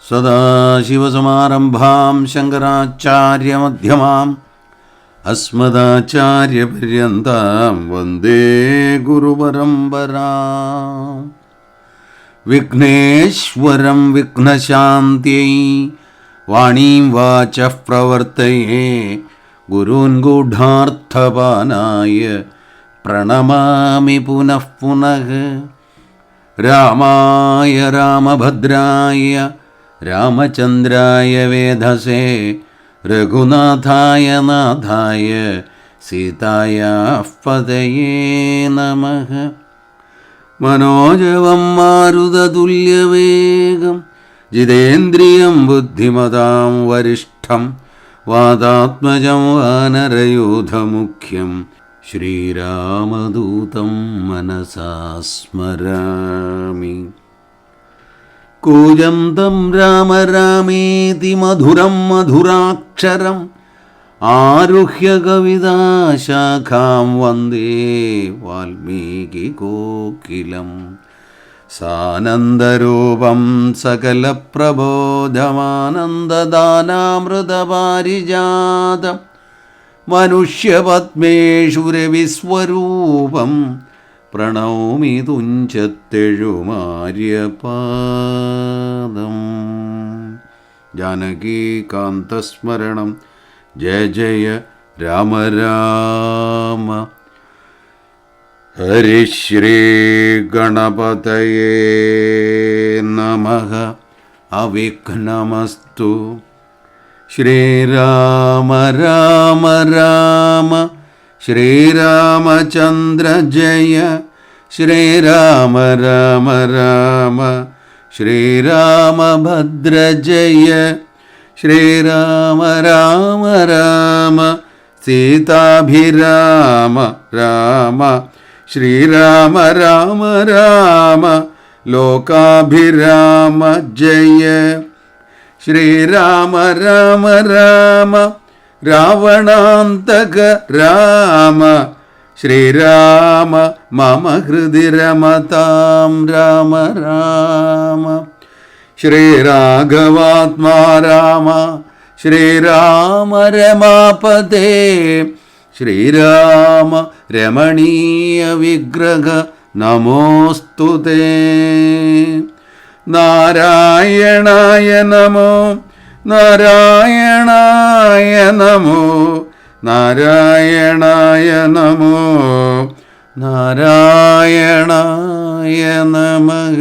സദാശിവസമാരംഭാം ശങ്കരാചാര്യമധ്യമാം അസ്മദാചാര്യപര്യന്താം വന്ദേ ഗുരുപരമ്പരാം. വിഘ്നേശ്വരം വിഘ്നശാന്ത്यै വാണീം വാചഃ പ്രവർത്തയേ ഗുരൂൻ ഗൂഢാർത്ഥപാനായ പ്രണമാമി പുനഃ പുനഃ. രാമായ രാമഭദ്രായ രാമചന്ദ്രായ വേധസേ രഘുനാഥായ നാഥായ സീതായാഃ പതയേ നമഃ. മനോജവം മാരുതതുല്യവേഗം ജിതേന്ദ്രിയം ബുദ്ധിമതാം വരിഷ്ഠം വാതാത്മജം വാനരയൂഥമുഖ്യം ശ്രീരാമദൂതം മനസാ സ്മരാമി. കൂജന്തം രാമ രാമേതി മധുരം മധുരാക്ഷരം ആരുഹ്യ കവിതാശാഖാം വന്ദേ വാൽമീകികോകിലം. സാനന്ദരൂപം സകലപ്രബോധമാനന്ദദാനാമൃതപാരിജാതം മനുഷ്യപത്മേഷു രവിസ്വരൂപം പ്രണൗമി തുഞ്ചത്തെഴുമാര്യപാദം. ജാനകീകാന്തസ്മരണം ജയ ജയ രാമ രാമ. ഹരിശ്രീ ഗണപതയേ നമഃ. അവിഘ്നമസ്തു. ശ്രീരാമ രാമ രാമ ശ്രീരാമചന്ദ്ര ജയ. ശ്രീരാമ രാമ രാമ ശ്രീരാമഭദ്ര ജയ. ശ്രീരാമ രാമ രാമ സീതാഭിരാമ രാമ. ശ്രീരാമ രാമ രാമ ലോകാഭിരാമ ജയ. ശ്രീരാമ രാമ രാമ രാവണാന്തക രാമ. ശ്രീരാമ മമ ഹൃദി രമതാം രാമ രാമ. ശ്രീരാഘവാത്മാ രാമ. ശ്രീരാമ രമാപതേ. ശ്രീരാമ രമണീയ വിഗ്രഹ നമോസ്തുതേ. നാരായണായ നമോ നാരായണായ നമോ നാരായണായ നമോ നാരായണായ നമഃ.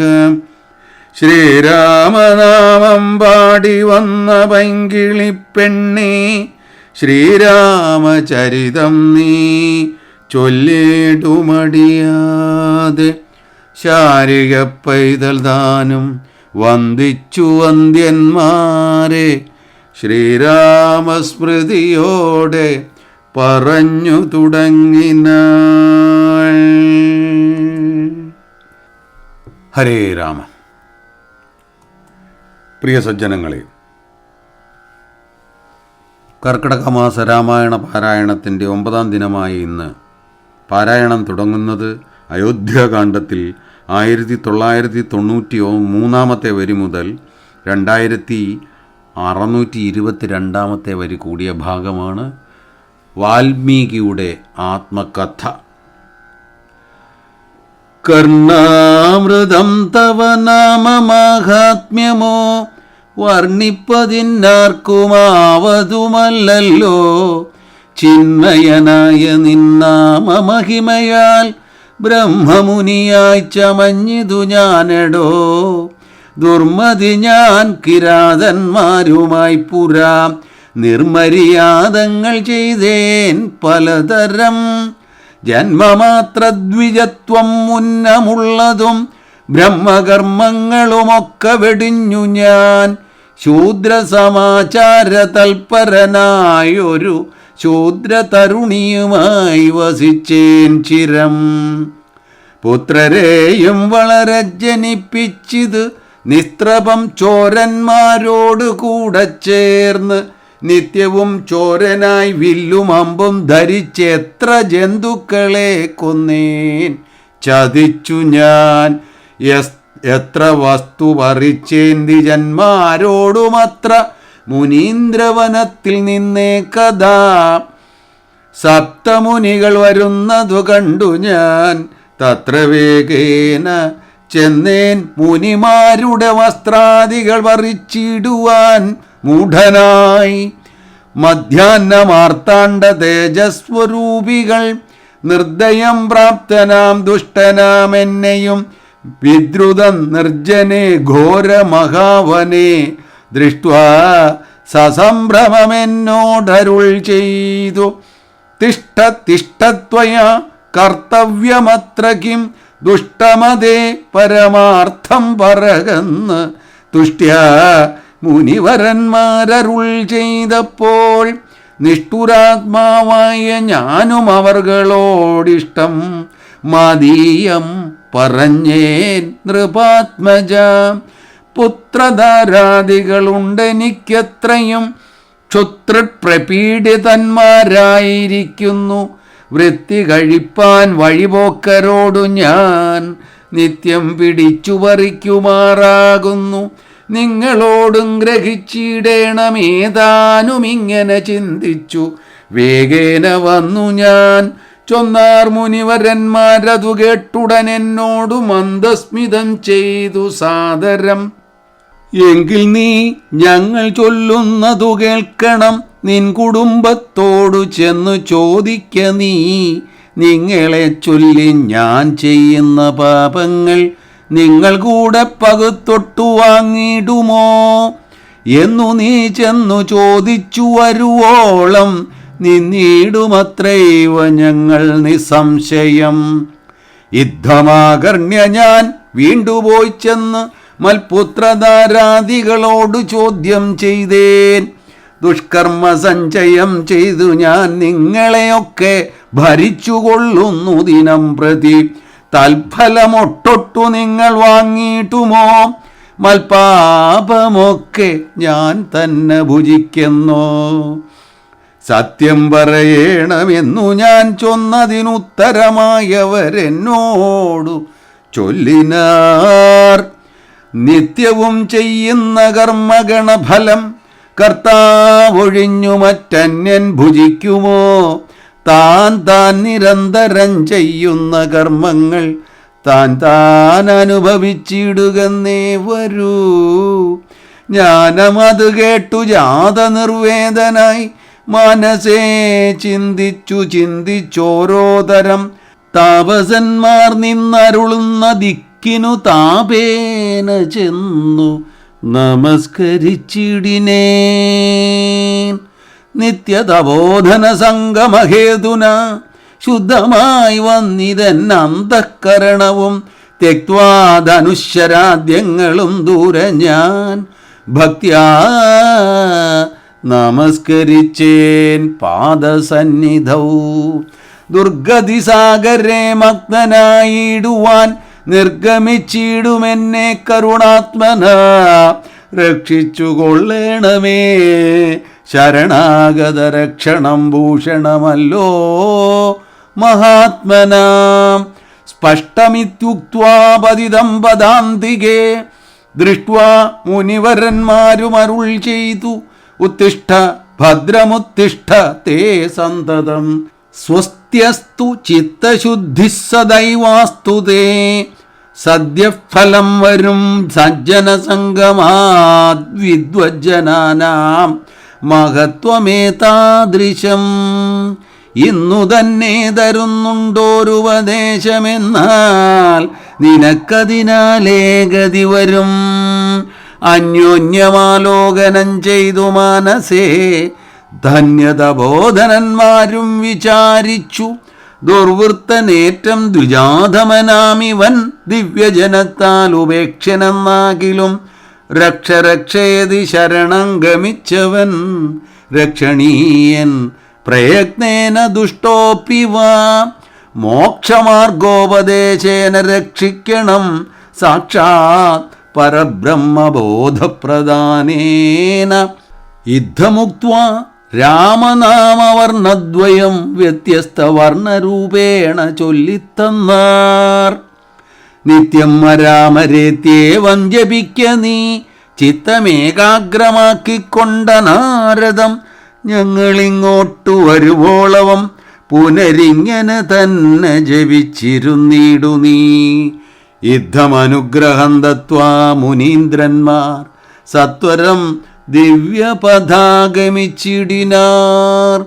ശ്രീരാമനാമം പാടി വന്ന പൈങ്കിളിപ്പെണ്ണേ ശ്രീരാമചരിതം നീ ചൊല്ലിടുമടിയാതെ. ശാരിക പൈതൽ താനും വന്ദിച്ചു വന്ദ്യന്മാരെ ശ്രീരാമസ്മൃതിയോടെ പറഞ്ഞു തുടങ്ങിനാൾ. ഹരേ രാമ. പ്രിയ സജ്ജനങ്ങളെ, കർക്കിടകമാസ രാമായണ പാരായണത്തിൻ്റെ 9ാം ദിനമായ ഇന്ന് പാരായണം തുടങ്ങുന്നത് അയോധ്യാകാന്ഡത്തിൽ 1993 വരി മുതൽ 2622 വരി കൂടിയ ഭാഗമാണ്. വാൽമീകിയുടെ ആത്മകഥ. കർണാമൃതം തവ നാമ മാഹാത്മ്യമോ വർണ്ണിപ്പതിന്നാർക്കുമാവതുമല്ലോ. ചിന്മയനായ നിന്നാമ മഹിമയാൽ ബ്രഹ്മമുനിയായി ചമഞ്ഞിതു ഞാനെടോ. ദുർമതി ഞാൻ കിരാതന്മാരുമായി പുരാ നിർമര്യാദങ്ങൾ ചെയ്തേൻ പലതരം. ജന്മമാത്രദ്വിജത്വം മുന്നമുള്ളതും ബ്രഹ്മകർമ്മങ്ങളുമൊക്കെ വെടിഞ്ഞു ഞാൻ. ശൂദ്രസമാചാര തൽപരനായൊരു ശൂദ്രതരുണിയുമായി വസിച്ചേൻ ചിരം. പുത്രരെയും വളരെ ജനിപ്പിച്ചിത് നിസ്ത്രപം ചോരന്മാരോട് കൂടെ ചേർന്ന്. നിത്യവും ചോരനായി വില്ലും അമ്പും ധരിച്ചെത്ര ജന്തുക്കളെ കൊന്നേൻ. ചതിച്ചു ഞാൻ എത്ര വസ്തു പറിച്ചേന്തി ജന്മാരോടുമത്ര മുനീന്ദ്രവനത്തിൽ നിന്നേ കഥാ സപ്തമുനികൾ വരുന്നതു കണ്ടു ഞാൻ തത്ര വേഗേന ചെന്നേൻ മുനിമാരുടെ വസ്ത്രാദികൾ പറിച്ചിടുവാൻ മൂഢനായി. മധ്യാഹ്നമാർത്താണ്ഡ തേജസ്വരൂപികൾ നിർദ്ദയം പ്രാപ്തനാം ദുഷ്ടനാം എന്നെയും വിദ്രുതം നിർജ്ജനെ ഘോരമഹാവനെ ദൃഷ്ട്വാ സസംഭ്രമമെന്നോടരുൾ ചെയ്തു. തിഷ്ഠ തിഷ്ഠത്വയാ കർത്തവ്യമത്ര കിം ദുഷ്ടമതേ പരമാർത്ഥം പറകന്ന് തുഷ്ട്യാ മുനിവരന്മാരരുൾ ചെയ്തപ്പോൾ നിഷ്ഠുരാത്മാവായ ഞാനും അവർകളോടിഷ്ടം മദീയം പറഞ്ഞേൻ നൃപാത്മജ. പുത്രധാരാദികളുണ്ടെനിക്കെത്രയും ക്ഷുത്രപ്രപീഡിതന്മാരായിരിക്കുന്നു. വൃത്തി കഴിപ്പാൻ വഴിപോക്കരോടു ഞാൻ നിത്യം പിടിച്ചു പറിക്കുമാറാകുന്നു. നിങ്ങളോടും ഗ്രഹിച്ചിടേണമേതാനും ഇങ്ങനെ ചിന്തിച്ചു വേഗേന വന്നു ഞാൻ. ചൊന്നാർ മുനിവരന്മാരതു കേട്ടുടൻ എന്നോടു മന്ദസ്മിതം ചെയ്തു സാദരം. എങ്കിൽ നീ ഞങ്ങൾ ചൊല്ലുന്നതു കേൾക്കണം. നിൻ കുടുംബത്തോടു ചെന്നു ചോദിക്ക നീ. നിങ്ങളെ ചൊല്ലി ഞാൻ ചെയ്യുന്ന പാപങ്ങൾ നിങ്ങൾ കൂടെ പകുത്തൊട്ടു വാങ്ങിടുമോ എന്നു നീ ചെന്നു ചോദിച്ചു വരുവോളം നിന്നിടുമത്രൈവ ഞങ്ങൾ നിസ്സംശയം. യുദ്ധമാകർണ്യ ഞാൻ വീണ്ടുപോയി ചെന്ന് മൽപുത്രധാരാദികളോട് ചോദ്യം ചെയ്തേൻ. ദുഷ്കർമ്മ സഞ്ചയം ചെയ്തു ഞാൻ നിങ്ങളെയൊക്കെ ഭരിച്ചുകൊള്ളുന്നു ദിനം പ്രതി. തൽഫലമൊട്ടൊട്ടു നിങ്ങൾ വാങ്ങിയിട്ടുമോ? മൽപാപമൊക്കെ ഞാൻ തന്നെ ഭുജിക്കുന്നു. സത്യം പറയണമെന്നു ഞാൻ ചൊന്നതിനുത്തരമായവരെന്നോടു ചൊല്ലിനാർ. നിത്യവും ചെയ്യുന്ന കർമ്മഗണഫലം കർത്താവൊഴിഞ്ഞു മറ്റന്യൻ ഭുജിക്കുമോ? താൻ നിരന്തരം ചെയ്യുന്ന കർമ്മങ്ങൾ താൻ അനുഭവിച്ചിടുകന്നേ വരൂ. ജ്ഞാനമത് കേട്ടു ജാത നിർവേദനായി മനസ്സേ ചിന്തിച്ചോരോതരം താപസന്മാർ നിന്നരുളുന്ന ദിക്കിനു താപേന ചെന്നു നമസ്കരിച്ചിടിനേൻ. നിത്യതബോധന സംഗമഹേതുന ശുദ്ധമായി വന്നിതൻ അന്തഃകരണവും ത്യക്വാധനുശ്വരാദ്യങ്ങളും ദൂരെ ഞാൻ ഭക്ത്യാ നമസ്കരിച്ചേൻ പാദസന്നിധൗ. ദുർഗതിസാഗരെ മഗ്നനായിടുവാൻ നിർഗമിച്ചിടുമെന്നെ കരുണാത്മന രക്ഷിച്ചുകൊള്ളേണമേ. ശരണാഗത രക്ഷണം ഭൂഷണമല്ലോ മഹാത്മനാം. സ്പഷ്ടമിത്യുക്ത്വാ പതിതം പദാന്തികേ ദൃഷ്ട്വാ മുനിവരന്മാരും അരുൾ ചെയ്തു. ഉത്തിഷ്ഠ ഭദ്രമുത്തിഷ്ഠ തേ സന്തതം സ്വസ്ത്യസ്തു ചിത്തശുദ്ധി സദൈവാസ്തു തേ. സദ്യഫലം വരും സജ്ജനസംഗമാത് വിദ്വജ്ജനാനാം മഹത്വമേതാദൃശം. ഇന്നു തന്നെ തരുന്നുണ്ടോരുപദേശമെന്നാൽ നിനക്കതിനാലേ ഗതി വരും. അന്യോന്യമാലോകനം ചെയ്തു മനസ്സേ ധന്യത ബോധനന്മാരും വിചാരിച്ചു. ദുർവൃത്തനേറ്റം ദ്വിജാധമനാമിവൻ ദിവ്യജനത്താൽ ഉപേക്ഷനെന്നാകിലും രക്ഷേതി ശരണം ഗമിച്ചവൻ രക്ഷണീയൻ പ്രയത്നേന ദുഷ്ടോപ്പിവ. മോക്ഷമാർഗോപദേശേന രക്ഷിക്കണം സാക്ഷാത് പരബ്രഹ്മബോധപ്രദാനേന. യുദ്ധമുക്ത്വാ രാമനാമവർണദ്വയം വ്യത്യസ്ത വർണ്ണരൂപേണ ചൊല്ലിത്തന്നാർ. നിത്യം മരാമരേത്യേവം ജപിക്ക നീ ചിത്തമേകാഗ്രമാക്കിക്കൊണ്ട നാരദം ഞങ്ങളിങ്ങോട്ടു വരുവോളവം പുനരിങ്ങനെ തന്നെ ജപിച്ചിരുന്നിടു നീ. യുദ്ധമനുഗ്രഹം ദത്വാ മുനീന്ദ്രന്മാർ സത്വരം ദിവ്യപഥാഗമിച്ചിടിനാർ.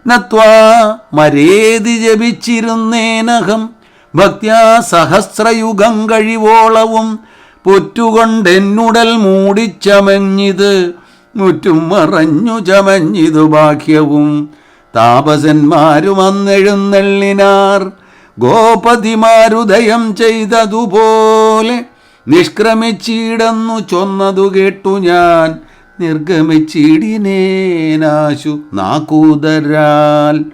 നത്വാ മരേതി ജപിച്ചിരുന്നേനഹം ഭക്ത്യാ സഹസ്രയുഗം കഴിവോളവും പൊറ്റുകൊണ്ടെന്നുടൽ മൂടിച്ചമഞ്ഞിത് മുറ്റും മറഞ്ഞു ചമഞ്ഞിതു ബാഹ്യവും. താപസന്മാരും അന്നെഴുന്നള്ളിനാർ ഗോപതിമാരുദയം ചെയ്തതുപോലെ നിഷ്ക്രമിച്ചിടന്നു ചൊന്നതു കേട്ടു ഞാൻ നിർഗമിച്ചിടിനേനാശു നാകൂതരാൽ.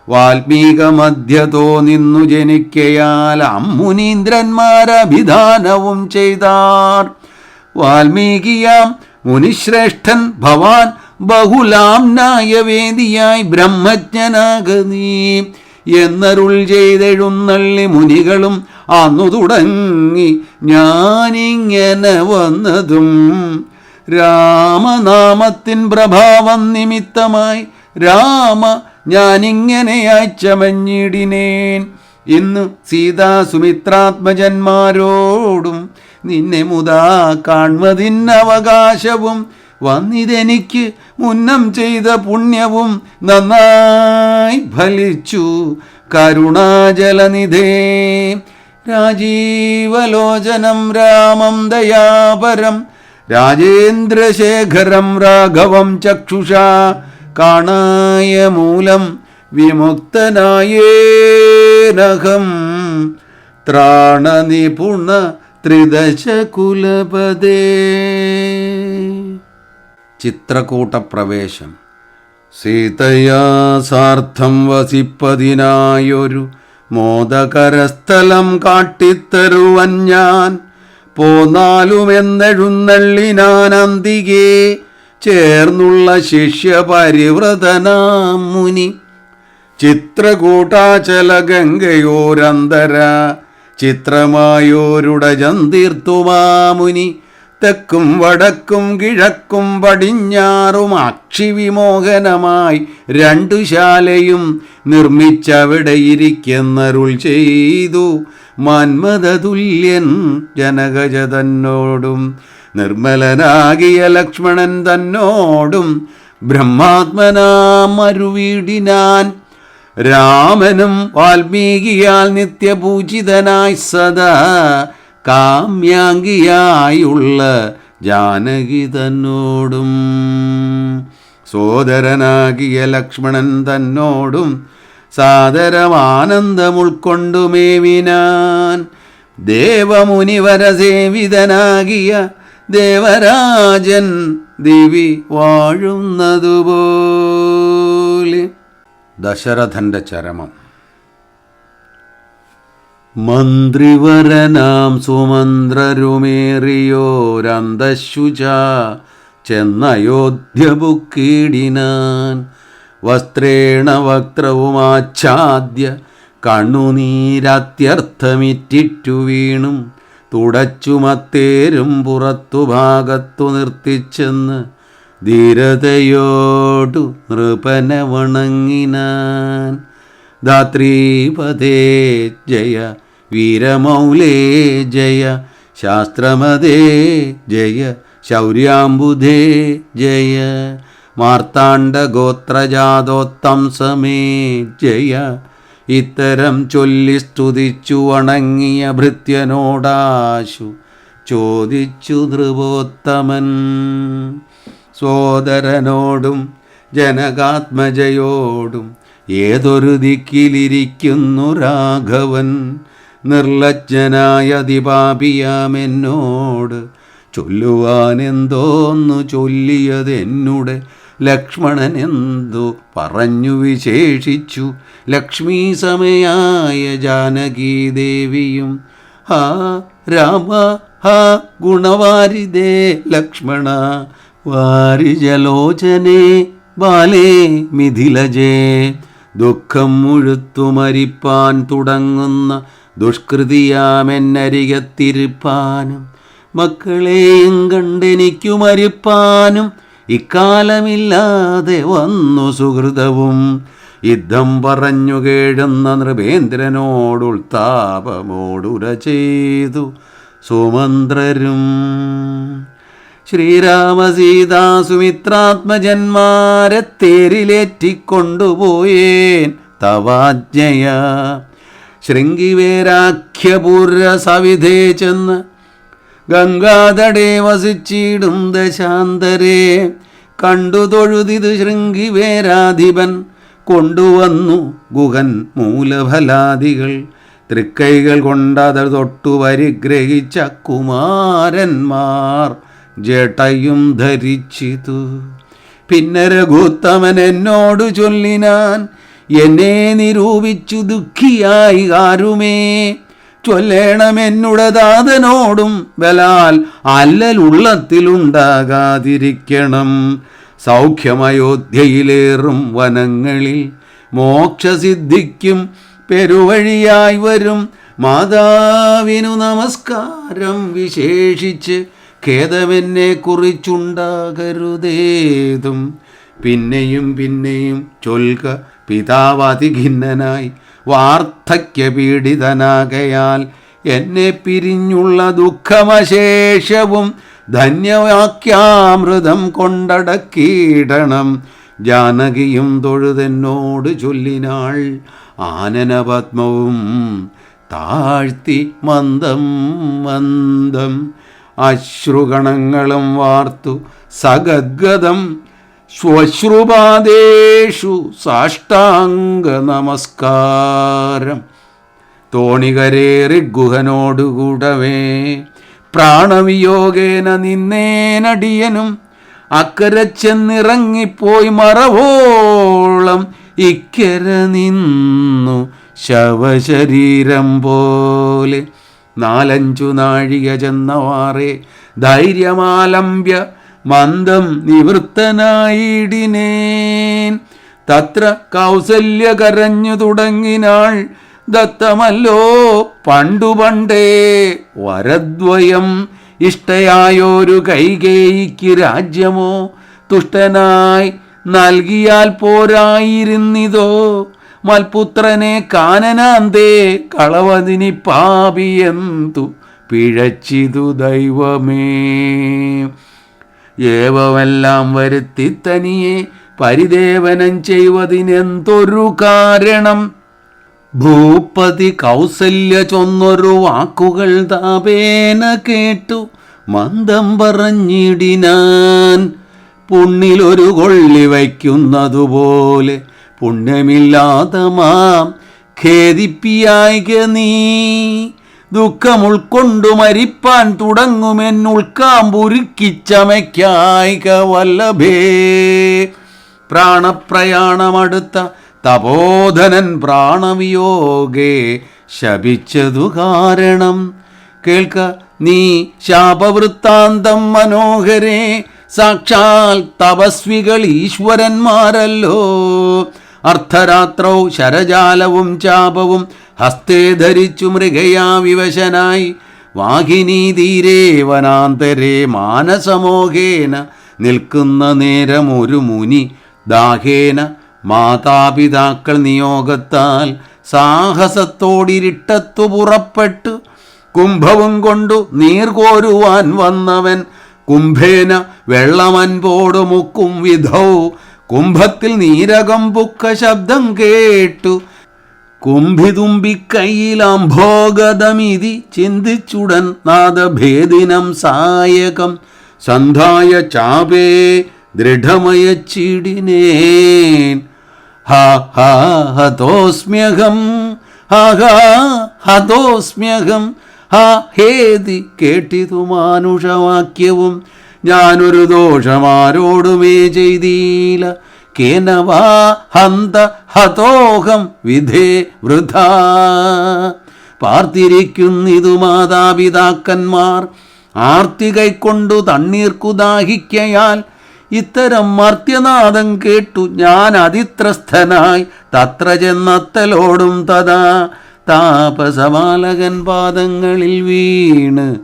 വാൽമീക മധ്യതോ നിന്നു ജനിക്കയാൽ അമ്മുനീന്ദ്രന്മാരഭിധാനവും ചെയ്താർ. വാൽമീകിയാം മുനിശ്രേഷ്ഠൻ ഭവാൻ ബഹുലാം നായവേദിയായി ബ്രഹ്മജ്ഞനാകനീ എന്നരുൾ ചെയ്തെഴുന്നള്ളി മുനികളും അന്നു തുടങ്ങി ഞാനിങ്ങനെ വന്നതും. രാമനാമത്തിൻ പ്രഭാവം നിമിത്തമായി രാമ ഞാനിങ്ങനെയായി ചമഞ്ഞിടിനേൻ. ഇന്ന് സീതാ സുമിത്രാത്മജന്മാരോടും നിന്നെ മുതാ കാൺമതിന്നവകാശവും വന്നിതെനിക്ക് മുന്നം ചെയ്ത പുണ്യവും നന്നായി ഫലിച്ചു കരുണാജലനിധേ. രാജീവലോചനം രാമം ദയാപരം രാജേന്ദ്രശേഖരം രാഘവം ചക്ഷുഷാ കാണായ മൂലം വിമുക്തനായേനഹം ത്രാണനിപുണ ത്രിദശകുലപദേ. ചിത്രകൂട്ടപ്രവേശം. സീതയാ സാർത്ഥം വസിപ്പതിനായൊരു മോദകരസ്ഥലം കാട്ടിത്തരുവൻ ഞാൻ പോന്നാലുമെന്നെഴുന്നള്ളിനാൻ അന്തികേ ചേർന്നുള്ള ശിഷ്യപരിവ്രതനാം മുനി. ചിത്രകൂട്ടാചല ഗംഗയോരന്തര ചിത്രമായോരുടജന്തീർത്തുമാമുനി. തെക്കും വടക്കും കിഴക്കും പടിഞ്ഞാറും അക്ഷിവിമോഹനമായി രണ്ടു ശാലയും നിർമ്മിച്ചവിടെ ഇരിക്കുന്നരുൾ ചെയ്തു മന്മഥതുല്യൻ ജനകജ തന്നോടും നിർമ്മലനാകിയ ലക്ഷ്മണൻ തന്നോടും ബ്രഹ്മാത്മനാം മരുവീടിനാൻ. രാമനും വാൽമീകിയാൽ നിത്യപൂജിതനായി സദാ കാമ്യാംഗിയായുള്ള ജാനകി തന്നോടും സോദരനാകിയ ലക്ഷ്മണൻ തന്നോടും സാദരമാനന്ദമുൾക്കൊണ്ടുമേവിനാൻ. ദേവമുനിവരസേവിതനാകിയ ദേവരാജൻ ദിവി വാഴുന്നതുപോലെ. ദശരഥന്റെ ചരമം. മന്ത്രിവരനാം സുമന്ത്രരുമേറിയോരന്തശുച ചെന്നയോധ്യ ബുക്കിടിനാൻ. വസ്ത്രേണ വക്ത്രവുമാച്ഛാദ്യ കണ്ണുനീരത്യർത്ഥമിറ്റിറ്റു വീണും തുടച്ചുമത്തേരും പുറത്തു ഭാഗത്തു നിർത്തിച്ചെന്ന് ധീരതയോടു നൃപനെ വണങ്ങിനാൻ. ധാത്രീപദേ ജയ വീരമൗലേ ജയ ശാസ്ത്രമതേ ജയ ശൗര്യാംബുധേ ജയ മാർത്താണ്ഡഗോത്രജാതോത്തംസമേ ജയ. ഇത്തരം ചൊല്ലി സ്തുതിച്ചു വണങ്ങിയ ഭൃത്യനോടാശു ചോദിച്ചു ധൃവോത്തമൻ. സോദരനോടും ജനകാത്മജയോടും ഏതൊരു ദിക്കിലിരിക്കുന്നു രാഘവൻ. നിർലജ്ജനായ ദിപാപിയാമെന്നോട് ചൊല്ലുവാനെന്തോന്നു ചൊല്ലിയതെന്നുടെ ലക്ഷ്മണൻ എന്തു പറഞ്ഞു വിശേഷിച്ചു. ലക്ഷ്മീ സമയായ ജാനകീദേവിയും ഹാ രാമ ഹാ ഗുണവാരിദേ ലക്ഷ്മണ വാരിജലോചനേ ബാലേ മിഥിലജേ. ദുഃഖം മുഴുത്തു മരിപ്പാൻ തുടങ്ങുന്ന ദുഷ്കൃതിയാമെന്നരികത്തിരിപ്പാനും മക്കളെയും കണ്ടെനിക്കു മരിപ്പാനും ഇക്കാലമില്ലാതെ വന്നു സുഹൃതവും. യുദ്ധം പറഞ്ഞു കേഴുന്ന നൃപേന്ദ്രനോടുൾത്താപമോടുര ചെയ്തു സുമന്ത്രരും. ശ്രീരാമസീതാ സുമിത്രാത്മജന്മാരെ തേരിലേറ്റിക്കൊണ്ടുപോയേൻ തവാജ്ഞയ. ശൃംഗിവേരാഖ്യപൂര സവിധേ ചെന്ന് ഗംഗാതടേ വസിച്ചിടും ദശാന്തരെ കണ്ടു തൊഴുതിത് ശൃംഗിവേരാധിപൻ കൊണ്ടുവന്നു ഗുഹൻ മൂലഫലാദികൾ. തൃക്കൈകൾ കൊണ്ടത് തൊട്ടു പരിഗ്രഹിച്ച കുമാരന്മാർ ജടയും ധരിച്ചിതു. പിന്നെ രഘുത്തമൻ എന്നോടു ചൊല്ലിനാൻ, എന്നെ നിരൂപിച്ചു ദുഃഖിയായി ആരുമേ ചൊല്ലേണമെന്നുടെ ദാതനോടും ബലാൽ അല്ലലുള്ളത്തിലുണ്ടാകാതിരിക്കണം. സൗഖ്യമയോധ്യയിലേറും വനങ്ങളിൽ മോക്ഷസിദ്ധിക്കും പെരുവഴിയായി വരും മാതാവിനു നമസ്കാരം വിശേഷിച്ച് ഖേദമെന്നെ കുറിച്ചുണ്ടാകരുതേതും. പിന്നെയും പിന്നെയും ചൊൽക പിതാവതിഖിന്നനായി വാർദ്ധക്യപീഡിതനാകയാൽ എന്നെ പിരിഞ്ഞുള്ള ദുഃഖമശേഷവും ധന്യവാക്യാമൃതം കൊണ്ടടക്കിയിടണം. ജാനകിയും തൊഴുതെന്നോട് ചൊല്ലിനാൾ, ആനനപത്മവും താഴ്ത്തി മന്ദം മന്ദം അശ്രുഗണങ്ങളും വാർത്തു സഗദ്ഗതം ശ്വശ്രുപാദേഷു സാഷ്ടാംഗ നമസ്കാരം. തോണികരേറി ഗുഹനോടുകൂടവേ പ്രാണവിയോഗേന നിന്നേനടിയനും അക്കരെ ചെന്നിറങ്ങിപ്പോയി മറവോളം ഇക്കര നിന്നു ശവശരീരം പോലെ. 4-5 നാഴിക ചെന്നവാറേ ധൈര്യമാലംബ്യ മന്ദം നിവൃത്തനായിടിനേൻ. തത്ര കൗസല്യ കരഞ്ഞു തുടങ്ങിനാൾ, ദത്തമല്ലോ പണ്ടുപണ്ടേ വരദ്വയം. ഇഷ്ടയായൊരു കൈകേയിക്ക് രാജ്യമോ തുഷ്ടനായി നൽകിയാൽ പോരായിരുന്നിതോ. മൽപുത്രനെ കാനനാന്തേ കളവതിനി പാപിയെന്തു പിഴച്ചിതു ദൈവമേ. ഏവമെല്ലാം വരുത്തി തനിയെ പരിദേവനം ചെയ്വതിനെന്തൊരു കാരണം. ഭൂപതി കൗസല്യ ചൊന്നൊരു വാക്കുകൾ താപേന കേട്ടു മന്ദം പറഞ്ഞിടിനാൻ. പുണ്ണിലൊരു കൊള്ളി വയ്ക്കുന്നതുപോലെ പുണ്യമില്ലാത്ത മാം ഖേദിപ്പിയായിക നീ. ദുഃഖമുൾക്കൊണ്ടു മരിപ്പാൻ തുടങ്ങുമെന്നുൾക്കാമ്പുരുക്കിച്ചമയ്ക്കായിക വല്ലഭേ. പ്രാണപ്രയാണമടുത്ത തപോധനൻ പ്രാണവിയോഗേ ശപിച്ചതു കാരണം. കേൾക്ക നീ ശാപവൃത്താന്തം മനോഹരേ. സാക്ഷാൽ തപസ്വികൾ ഈശ്വരന്മാരല്ലോ. അർദ്ധരാത്രൗ ശരജാലവും ചാപവും ഹസ്തേ ധരിച്ചു മൃഗയാ വിവശനായി വാഹിനീ തീരേ വനാന്തരേ മാനസമോഹേന നിൽക്കുന്ന നേരം ഒരു മുനി ദാഹേന മാതാപിതാക്കൾ നിയോഗത്താൽ സാഹസത്തോടിരിട്ടത്തു പുറപ്പെട്ടു കുംഭവും കൊണ്ടു നീർ കോരുവാൻ വന്നവൻ കുംഭേന വെള്ളമൻപോടു മുക്കും വിധൗ. കുംഭത്തിൽ നീരകം പുക്ക ശബ്ദം കേട്ടു കുംഭിതുമ്പിക്കൈയിലംഭോഗതമിതി ചിന്തിച്ചുടൻ നാദഭേദിനം സായകം സന്ധായ ചാപേ ദൃഢമയച്ചിടിനേൻ. ഹതോസ്മ്യഹം ഹതോസ്മ്യഹം ഹേതി കേട്ടിതു മാനുഷവാക്യവും ഞാനൊരു ദോഷമാരോടുമേ ചെയ്തീല. കേനവാ ഹന്ത ഹതോഹം വിധേ വൃഥാ. പാർത്തിരിക്കുന്നിതു മാതാപിതാക്കന്മാർ ആർത്തി കൈക്കൊണ്ടു തണ്ണീർക്കു ദാഹിക്കയാൽ ഇത്തരം മർത്യനാദം കേട്ടു ഞാൻ അതിത്രസ്ഥനായി തത്ര ചെന്നത്തലോടും തഥാ താപസബാലകൻ പാദങ്ങളിൽ വീണ്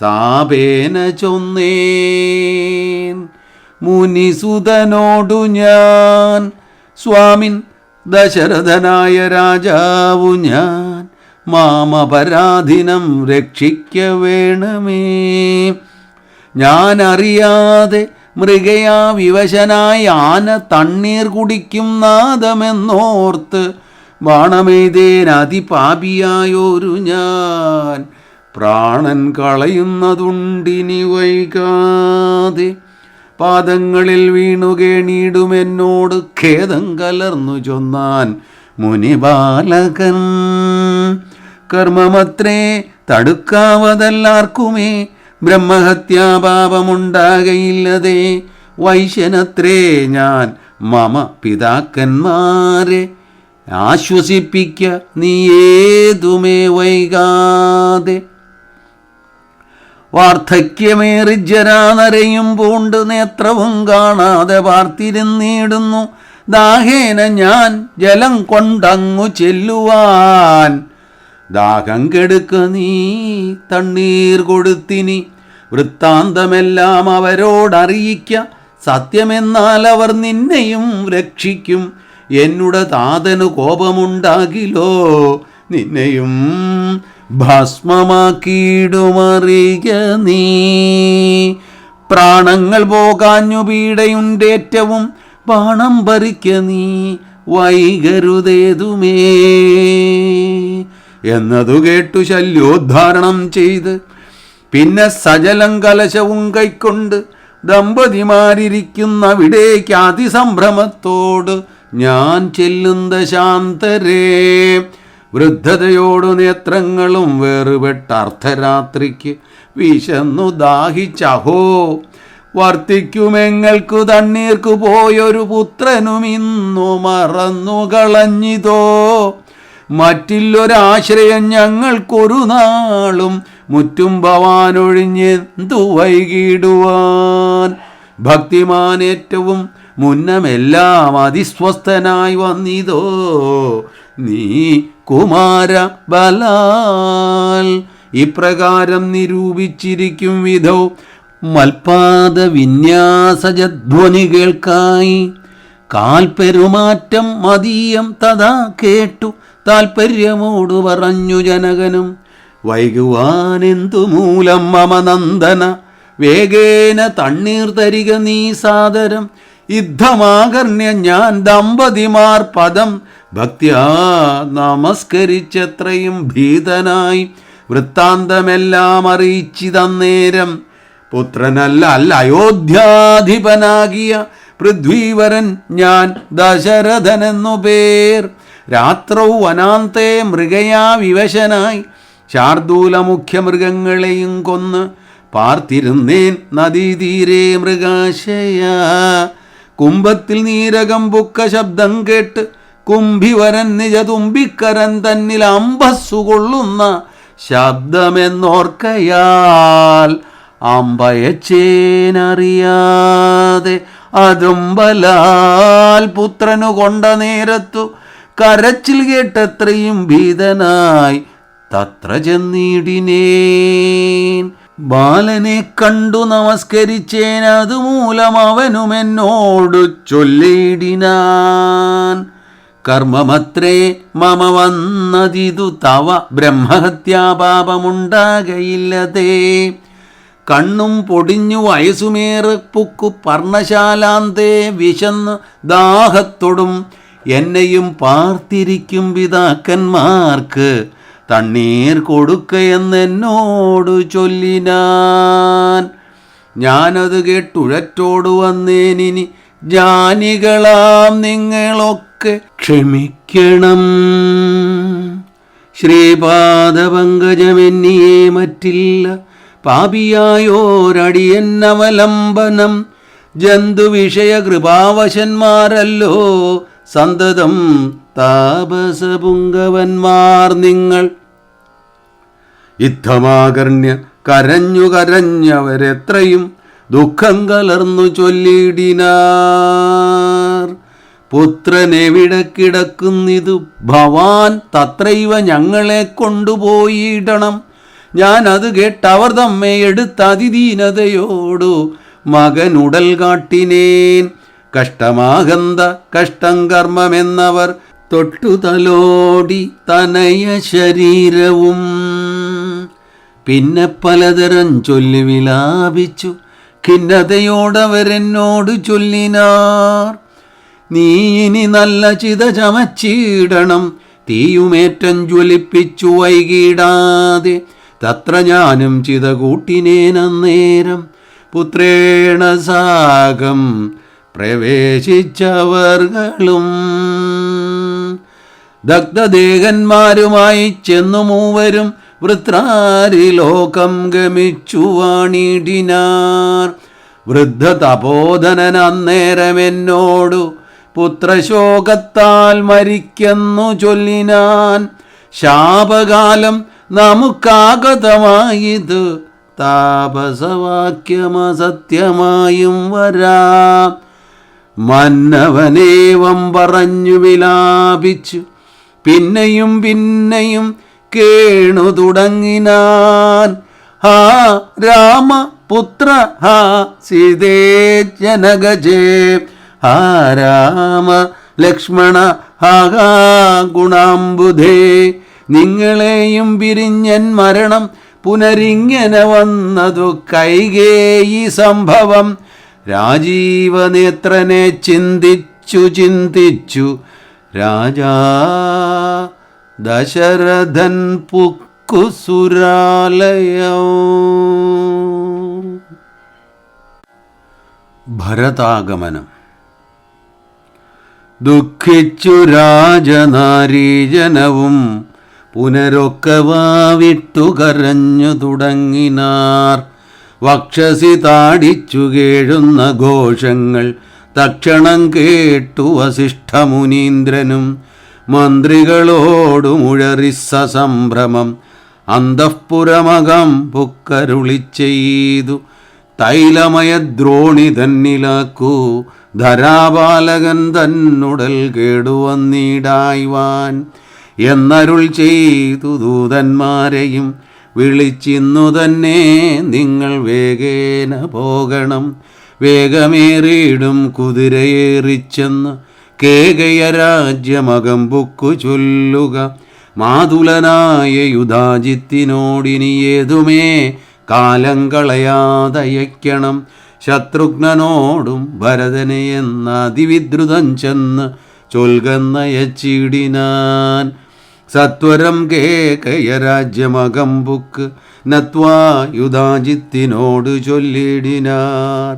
താപേന ചൊന്നേൻ. മുനിസുതനോടു ഞാൻ, സ്വാമിൻ ദശരഥനായ രാജാവു ഞാൻ, മാമപരാധിനം രക്ഷിക്ക വേണമേ. ഞാൻ അറിയാതെ മൃഗയാ വിവശനായ ആന തണ്ണീർ കുടിക്കും നാദമെന്നോർത്ത് ബാണമെയ്തേൻ അതിപാപിയായൊരു ഞാൻ. പ്രാണൻ കളയുന്നതുണ്ടിനി വൈകാതെ. പാദങ്ങളിൽ വീണുകേണീടുമെന്നോട് ഖേദം കലർന്നു ചൊന്നാൻ മുനിബാലകൻ. കർമ്മമത്രേ തടുക്കാവതല്ലാർക്കുമേ, ബ്രഹ്മഹത്യാപാപമുണ്ടാകയില്ലതേ. വൈശ്യനത്രേ ഞാൻ മമ പിതാക്കന്മാരെ, ആശ്വസിപ്പിക്ക നീ ഏതുമേ വൈകാതെ. വാർദ്ധക്യമേറി ജരാനരയും പൂണ്ട് നേത്രവും കാണാതെ പാർത്തിരുന്നിടുന്നു. ദാഹേന ഞാൻ ജലം കൊണ്ടങ്ങു ചെല്ലുവാൻ, ദാഹം കെടുക്ക നീ തണ്ണീർ കൊടുത്തിനി. വൃത്താന്തമെല്ലാം അവരോടറിയിക്ക, സത്യമെന്നാൽ അവർ നിന്നെയും രക്ഷിക്കും. എന്നുടെ താതനു കോപമുണ്ടാകിലോ, നിന്നെയും ഭസ്മമാക്കിയിടുമറിയ നീ. പ്രാണങ്ങൾ പോകാഞ്ഞു പീഡയുണ്ടേറ്റവും, ബാണം പറിക്ക നീ വൈകരുതേതുമേ. എന്നതു കേട്ടു ശല്യോദ്ധാരണം ചെയ്ത് പിന്നെ സജലം കലശവും കൈക്കൊണ്ട് ദമ്പതിമാരിയ്ക്കുന്നവിടേക്ക് അതിസംഭ്രമത്തോട് ഞാൻ ചെല്ലുന്ന ശാന്തരേ. വൃദ്ധതയോടു നേത്രങ്ങളും വേറുപെട്ട അർദ്ധരാത്രിക്ക് വിശന്നു ദാഹിച്ചഹോ. വർത്തിക്കുമെങ്ങൾക്കു തണ്ണീർക്കു പോയൊരു പുത്രനും ഇന്നു മറന്നു കളഞ്ഞിതോ. മറ്റില്ലൊരാശ്രയം ഞങ്ങൾക്കൊരു നാളും മുറ്റും ഭവാനൊഴിഞ്ഞെന്തു വൈകിടുവാൻ. ഭക്തിമാൻ ഏറ്റവും മുന്നമെല്ലാം അതിസ്വസ്ഥനായി വന്നിതോ നീ കുമാര ബലാൽ. ഇപ്രകാരം നിരൂപിച്ചിരിക്കും വിധോ മൽപാദ വിന്യാസജധ്വനി കേൾക്കായി. കാൽപ്പെരുമാറ്റം മതീയം തഥാ കേട്ടു താൽപര്യമോടു പറഞ്ഞു ജനകനും. വൈകുവാനെന്തു മൂലം മമ നന്ദന, വേഗേന തണ്ണീർ തരിക നീ സാദരം. യുദ്ധമാകർണ്യ ഞാൻ ദമ്പതിമാർ പദം ഭക്ത്യാ നമസ്കരിച്ചത്രയും ഭീതനായി. വൃത്താന്തമെല്ലാം അറിയിച്ചിതന്നേരം പുത്രനല്ല അയോധ്യാധിപനാകിയ പൃഥ്വീവരൻ ഞാൻ ദശരഥനെന്നു പേർ. രാത്രൗ വനാന്തേ മൃഗയാ വിവശനായി ശാർദൂല മുഖ്യമൃഗങ്ങളെയും കൊന്ന് പാർത്തിരുന്നേൻ നദീതീരെ മൃഗാശയ. കുംഭത്തിൽ നീരകം പുക്ക ശബ്ദം കേട്ട് കുംഭിവരൻ നിജ തുമ്പിക്കരൻ തന്നിൽ അമ്പസ്സു കൊള്ളുന്ന ശബ്ദമെന്നോർക്കയാൽ അമ്പയച്ചേനറിയാതെ. അതും ബലാൽ പുത്രനു കൊണ്ട നേരത്തു കരച്ചിൽ കേട്ടത്രയും ഭീതനായി തത്ര ചെന്നിടിനേൻ. ബാലനെ കണ്ടു നമസ്കരിച്ചേൻ, അതുമൂലം അവനും എന്നോടു ചൊല്ലിയിടിനാൻ. കർമ്മമത്രേ മമ വന്നതിതു തവ, ബ്രഹ്മഹത്യാപാപമുണ്ടാകയില്ലതേ. കണ്ണും പൊടിഞ്ഞു വയസ്സുമേറെ പുക്കു പർണശാലാന്തേ വിശന്ന് ദാഹത്തൊടും എന്നെയും പാർത്തിരിക്കും പിതാക്കന്മാർക്ക് തണ്ണീർ കൊടുക്കയെന്നോടു ചൊല്ലിനാൻ. ഞാനത് കേട്ടുഴറ്റോടു വന്നേനിനി ജ്ഞാനികളാം നിങ്ങളൊക്കെ ക്ഷമിക്കണം. ശ്രീപാദപങ്കജമെന്നിയേ മറ്റില്ല, പാപിയായോരടിയന്നവലംബനം. ജന്തുവിഷയ കൃപാവശന്മാരല്ലോ സന്തതം താപസപുങ്കവന്മാർ നിങ്ങൾ. യുദ്ധമാകർണ്യ കരഞ്ഞു കരഞ്ഞവരെത്രയും ദുഃഖം കലർന്നു ചൊല്ലിയിടിനാർ. പുത്രനെവിടെ കിടക്കുന്നിതു ഭവാൻ തത്രൈവ ഞങ്ങളെ കൊണ്ടുപോയിടണം. ഞാൻ അത് കേട്ടവർ തമ്മെ എടുത്ത അതിദീനതയോടു മകനുടൽ കാട്ടിനേൻ. കഷ്ടമാകന്ത കഷ്ടം കർമ്മമെന്നവർ തൊട്ടു തലോടി തനയ ശരീരവും. പിന്നെ പലതരം ചൊല്ലി വിലാപിച്ചു ഖിന്നതയോടവരെന്നോട് ചൊല്ലിനാർ. നീ ഇനി നല്ല ചിത ചമച്ചിടണം, തീയുമേറ്റം ജ്വലിപ്പിച്ചു വൈകിടാതെ. തത്ര ഞാനും ചിത കൂട്ടിനേനന്നേരം പുത്രേണ സാകം പ്രവേശിച്ചവർകളും. ദഗ്ധദേഹന്മാരുമായി ചെന്നു മൂവരും വൃത്രാരി ലോകം ഗമിച്ചു വാണിടിനാർ. വൃദ്ധ തപോധനൻ അന്നേരമെന്നോടു പുത്രശോകത്താൽ മരിക്കുന്നു ചൊല്ലിനാൻ. ശാപകാലം നമുക്കാഗതമായിത് താപസവാക്യമസത്യമായും വരാം. മന്നവനേവം പറഞ്ഞു വിലാപിച്ചു പിന്നെയും പിന്നെയും കേണു തുടങ്ങിനാൻ. ഹാ രാമപുത്ര ഹാ സീതേ ജനകജേ, ഹാ രാമ ലക്ഷ്മണ ഹാ ഗുണാംബുധേ. നിങ്ങളെയും പിരിഞ്ഞൻ മരണം പുനരിങ്ങനെ വന്നതു കൈകേയി സംഭവം. രാജീവനേത്രനെ ചിന്തിച്ചു രാജാ ദശരഥൻ പുക്കുസുരാലയം. ഭരതാഗമനം. ദുഃഖിച്ചു രാജനാരീജനവും പുനരൊക്കവാവിട്ടു കരഞ്ഞു തുടങ്ങിനാർ. വക്ഷസി താടിച്ചു കേഴുന്ന ഘോഷങ്ങൾ തക്ഷണം കേട്ടു വസിഷ്ഠമുനീന്ദ്രനും മന്ത്രികളോടു മുഴറിസ സംഭ്രമം. അന്തഃപുരമകം പുക്കരുളി ചെയ്തു തൈലമയ ദ്രോണി തന്നിലാക്കൂ. ധരാപാലകൻ തന്നുടൽ കേടുവന്നിടായ്വാൻ എന്നരുൾ ചെയ്തു ദൂതന്മാരെയും വിളിച്ചിന്നു തന്നെ നിങ്ങൾ വേഗേന പോകണം. വേഗമേറിയിടും കുതിരയേറിച്ചെന്ന് കേകയ രാജ്യമകം ബുക്കു ചൊല്ലുക. മാതുലനായ യുധാജിത്തിനോടിനി ഏതുമേ കാലം കളയാതയക്കണം. ശത്രുഘ്നനോടും ഭരതനെ എന്ന അതിവിദ്രുതം ചെന്ന് ചൊൽകന്നയച്ചിടിനാൻ. സത്വരം കേകയ രാജ്യമകം ബുക്ക് നത്വാ യുധാജിത്തിനോട് ചൊല്ലിടിനാർ.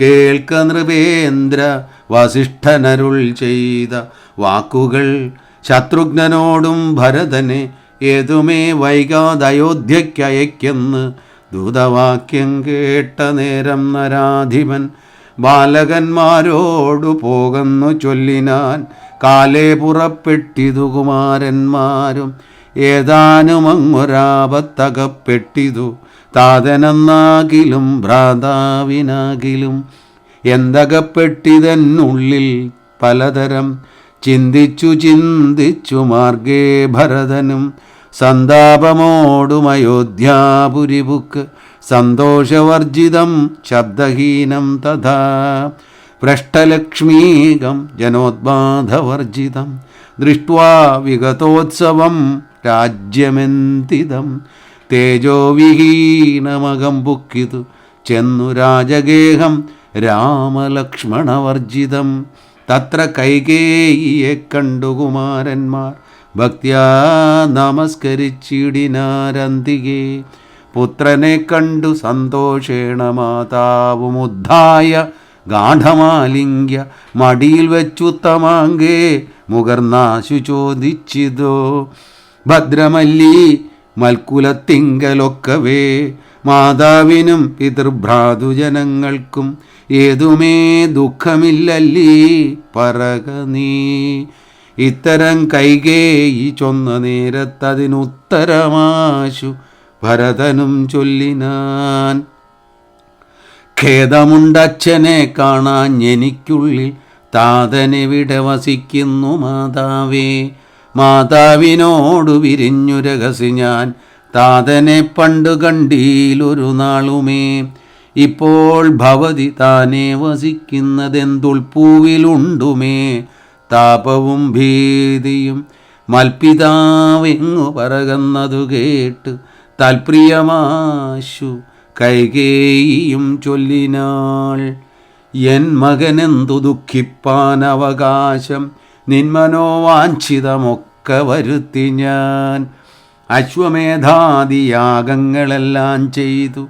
കേൾക്ക നൃപേന്ദ്ര വസിഷ്ഠനരുൾ ചെയ്ത വാക്കുകൾ. ശത്രുഘ്നനോടും ഭരതനെ ഏതുമേ വൈകാതയോധ്യയ്ക്കയക്കെന്ന് ദൂതവാക്യം കേട്ട നേരം നരാധിപൻ ബാലകന്മാരോടു പോകുന്നു ചൊല്ലിനാൻ. കാലേ പുറപ്പെട്ടിതു കുമാരന്മാരും ഏതാനും അങ്ങൊരാപത്തകപ്പെട്ടിതു. താതനെന്നാകിലും ഭ്രാതാവിനാകിലും എന്തകപ്പെട്ടിതെന്നുള്ളിൽ പലതരം ചിന്തിച്ചു മാർഗേ ഭരതനും. സന്താപമോടും അയോധ്യാപുരിബുക്ക് സന്തോഷവർജിതം ശബ്ദഹീനം തഥാ. ഭ്രഷ്ടലക്ഷ്മീകം ജനോദ്ബാധവർജിതം ദൃഷ്ട്വാ വിഗതോത്സവം രാജ്യമെന്തിതം. തേജോവിഹീനമകം ബുക്കിതു ചെന്നു രാജഗേഹം രാമലക്ഷ്മണവർജിതം. തത്ര കൈകേയിയെ കണ്ടു കുമാരന്മാർ ഭക്ത്യാ നമസ്കരിച്ചിടിനാരന്തികേ. പുത്രനെ കണ്ടു സന്തോഷേണ മാതാവുമുദ്ധായ ഗാഠമാലിംഗ്യ മടിയിൽ വെച്ചുത്തമാങ്കേ മുകർന്നാശു ചോദിച്ചിതോ. ഭദ്രമല്ലി മൽക്കുലത്തിങ്കലൊക്കവേ മാതാവിനും പിതൃഭ്രാതുജനങ്ങൾക്കും ഏതുമേ ദുഃഖമില്ലല്ലീ പറക നീ. ഇത്തരം കൈകേയി ചൊന്ന നേരത്തതിനുത്തരമാശു ഭരതനും ചൊല്ലിനാൻ. ഖേദമുണ്ടച്ഛനെ കാണാൻ എനിക്കുള്ളിൽ താതനെവിടെ വസിക്കുന്നു മാതാവേ. മാതാവിനോടു വിരിഞ്ഞു രഹസ്യ ഞാൻ, താതനെ പണ്ടു കണ്ടീലൊരു നാളുമേ. ഇപ്പോൾ ഭവതി താനെ വസിക്കുന്നതെന്തുൾപ്പൂവിലുണ്ടുമേ. താപവും ഭീതിയും മൽപിതാവെങ്ങു പറകുന്നതു കേട്ട് തൽപ്രിയമാശു കൈകേയിയും ചൊല്ലിനാൾ. എൻ മകനെന്തു ദുഃഖിപ്പാൻ അവകാശം, നിന്മനോവാഞ്ചിതമൊക്കെ വരുത്തി ഞാൻ. അശ്വമേധാദിയാഗങ്ങളെല്ലാം ചെയ്തു